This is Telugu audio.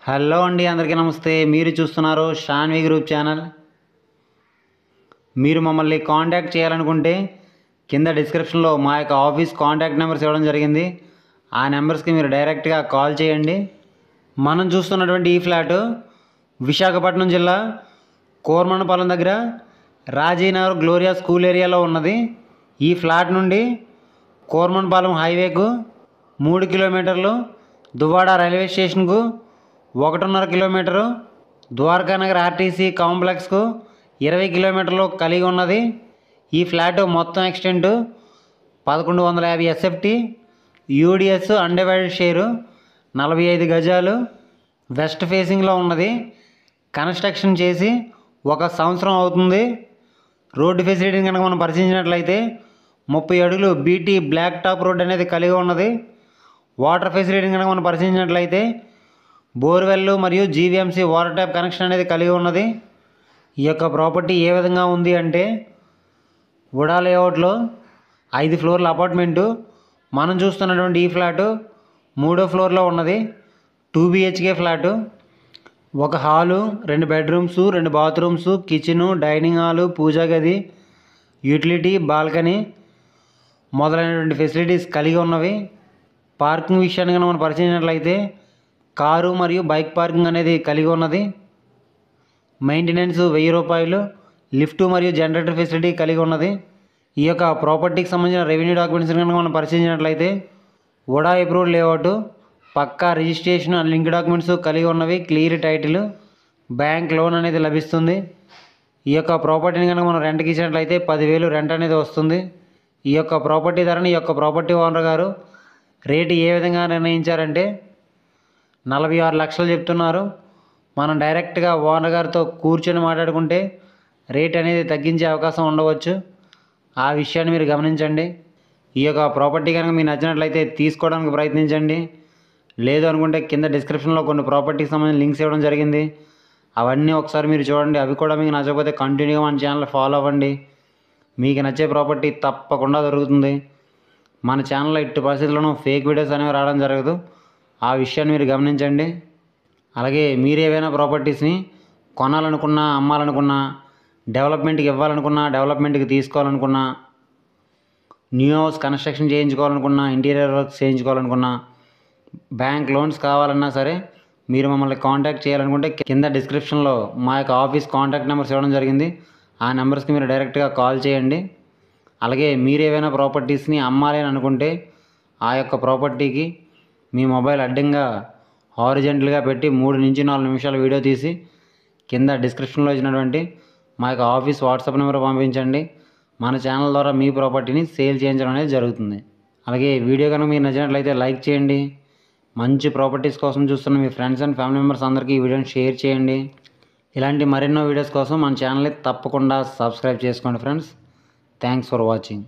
హలో అండి, అందరికీ నమస్తే. మీరు చూస్తున్నారు షాన్వి గ్రూప్ ఛానల్. మీరు మమ్మల్ని కాంటాక్ట్ చేయాలనుకుంటే కింద డిస్క్రిప్షన్లో మా యొక్క ఆఫీస్ కాంటాక్ట్ నెంబర్స్ ఇవ్వడం జరిగింది. ఆ నెంబర్స్కి మీరు డైరెక్ట్గా కాల్ చేయండి. మనం చూస్తున్నటువంటి ఈ ఫ్లాటు విశాఖపట్నం జిల్లా కోర్మనపాలెం దగ్గర రాజీనగర్ గ్లోరియా స్కూల్ ఏరియాలో ఉన్నది. ఈ ఫ్లాట్ నుండి కోర్మనపాలెం హైవేకు 3 కిలోమీటర్లు, దువ్వాడ రైల్వే స్టేషన్కు 1.5 కిలోమీటరు, ద్వారకానగర్ ఆర్టీసీ కాంప్లెక్స్కు 20 కిలోమీటర్లు కలిగి ఉన్నది. ఈ ఫ్లాట్ మొత్తం extent 1150 SFT, UDS undivided share, 45 గజాలు, వెస్ట్ ఫేసింగ్లో ఉన్నది. కన్స్ట్రక్షన్ చేసి 1 సంవత్సరం అవుతుంది. రోడ్డు ఫెసిలిటీని కనుక మనం పరిశీలించినట్లయితే 30 అడుగులు బీటీ బ్లాక్ టాప్ రోడ్ అనేది కలిగి ఉన్నది. వాటర్ ఫెసిలిటీని కనుక మనం పరిశీలించినట్లయితే బోర్వెల్ మరియు జీవీఎంసీ వాటర్ ట్యాప్ కనెక్షన్ అనేది కలిగి ఉన్నది. ఈ యొక్క ప్రాపర్టీ ఏ విధంగా ఉంది అంటే, వుడా లేఅవుట్లో 5 ఫ్లోర్ల అపార్ట్మెంటు. మనం చూస్తున్నటువంటి ఈ ఫ్లాటు 3వ ఫ్లోర్లో ఉన్నది. 2 BHK flat. 1 hall, 2 bedrooms, 2 bathrooms, kitchen, dining hall, పూజా గది, యూటిలిటీ, బాల్కనీ మొదలైనటువంటి ఫెసిలిటీస్ కలిగి ఉన్నవి. పార్కింగ్ విషయాన్ని కనుక మనం పరిశీలించినట్లయితే కారు మరియు బైక్ పార్కింగ్ అనేది కలిగి ఉన్నది. మెయింటెనెన్స్ 1000 రూపాయలు, లిఫ్ట్ మరియు జనరేటర్ ఫెసిలిటీ కలిగి ఉన్నది. ఈ యొక్క ప్రాపర్టీకి సంబంధించిన రెవెన్యూ డాక్యుమెంట్స్ కనుక మనం పరిశీలించినట్లయితే వుడా అప్రూవ్డ్ లేఅవుట్, పక్కా రిజిస్ట్రేషన్ అండ్ లింక్ డాక్యుమెంట్స్ కలిగి ఉన్నవి, క్లియర్ టైటిల్, బ్యాంక్ లోన్ అనేది లభిస్తుంది. ఈ యొక్క ప్రాపర్టీని కనుక మనం రెంట్కి ఇచ్చినట్లయితే 10,000 రెంట్ అనేది వస్తుంది. ఈ యొక్క ప్రాపర్టీ ధరని ఈ యొక్క ప్రాపర్టీ ఓనర్ గారు రేటు ఏ విధంగా నిర్ణయించారంటే 46 లక్షలు చెప్తున్నారు. మనం డైరెక్ట్గా ఓనర్ గారితో కూర్చొని మాట్లాడుకుంటే రేట్ అనేది తగ్గించే అవకాశం ఉండవచ్చు. ఆ విషయాన్ని మీరు గమనించండి. ఈ యొక్క ప్రాపర్టీ కనుక మీకు నచ్చినట్లయితే తీసుకోవడానికి ప్రయత్నించండి. లేదు అనుకుంటే కింద డిస్క్రిప్షన్లో కొన్ని ప్రాపర్టీకి సంబంధించిన లింక్స్ ఇవ్వడం జరిగింది. అవన్నీ ఒకసారి మీరు చూడండి. అవి కూడా మీకు నచ్చకపోతే కంటిన్యూగా మన ఛానల్ ఫాలో అవ్వండి. మీకు నచ్చే ప్రాపర్టీ తప్పకుండా దొరుకుతుంది. మన ఛానల్లో ఎట్టి పరిస్థితుల్లోనూ ఫేక్ వీడియోస్ అనేవి రావడం జరగదు. ఆ విషయాన్ని మీరు గమనించండి. అలాగే మీరు ఏవైనా ప్రాపర్టీస్ని కొనాలనుకున్నా, అమ్మాలనుకున్నా, డెవలప్మెంట్కి ఇవ్వాలనుకున్నా, డెవలప్మెంట్కి తీసుకోవాలనుకున్నా, న్యూ హౌస్ కన్స్ట్రక్షన్ చేయించుకోవాలనుకున్నా, ఇంటీరియర్ వర్క్స్ చేయించుకోవాలనుకున్నా, బ్యాంక్ లోన్స్ కావాలన్నా సరే మీరు మమ్మల్ని కాంటాక్ట్ చేయాలనుకుంటే కింద డిస్క్రిప్షన్లో మా యొక్క ఆఫీస్ కాంటాక్ట్ నెంబర్స్ ఇవ్వడం జరిగింది. ఆ నెంబర్స్కి మీరు డైరెక్ట్గా కాల్ చేయండి. అలాగే మీరు ఏవైనా ప్రాపర్టీస్ని అమ్మాలి అని అనుకుంటే ఆ యొక్క ప్రాపర్టీకి మీ మొబైల్ అడ్డంగా హారిజెంటల్గా పెట్టి 3 నుంచి 4 నిమిషాల వీడియో తీసి కింద డిస్క్రిప్షన్లో ఇచ్చినటువంటి మా యొక్క ఆఫీస్ వాట్సాప్ నెంబర్ పంపించండి. మన ఛానల్ ద్వారా మీ ప్రాపర్టీని సేల్ చేయించడం అనేది జరుగుతుంది. అలాగే వీడియో కనుక మీకు నచ్చినట్లయితే లైక్ చేయండి. మంచి ప్రాపర్టీస్ కోసం చూస్తున్న మీ ఫ్రెండ్స్ అండ్ ఫ్యామిలీ మెంబర్స్ అందరికీ ఈ వీడియోని షేర్ చేయండి. ఇలాంటి మరెన్నో వీడియోస్ కోసం మన ఛానల్ని తప్పకుండా సబ్స్క్రైబ్ చేసుకోండి ఫ్రెండ్స్. Thanks for watching.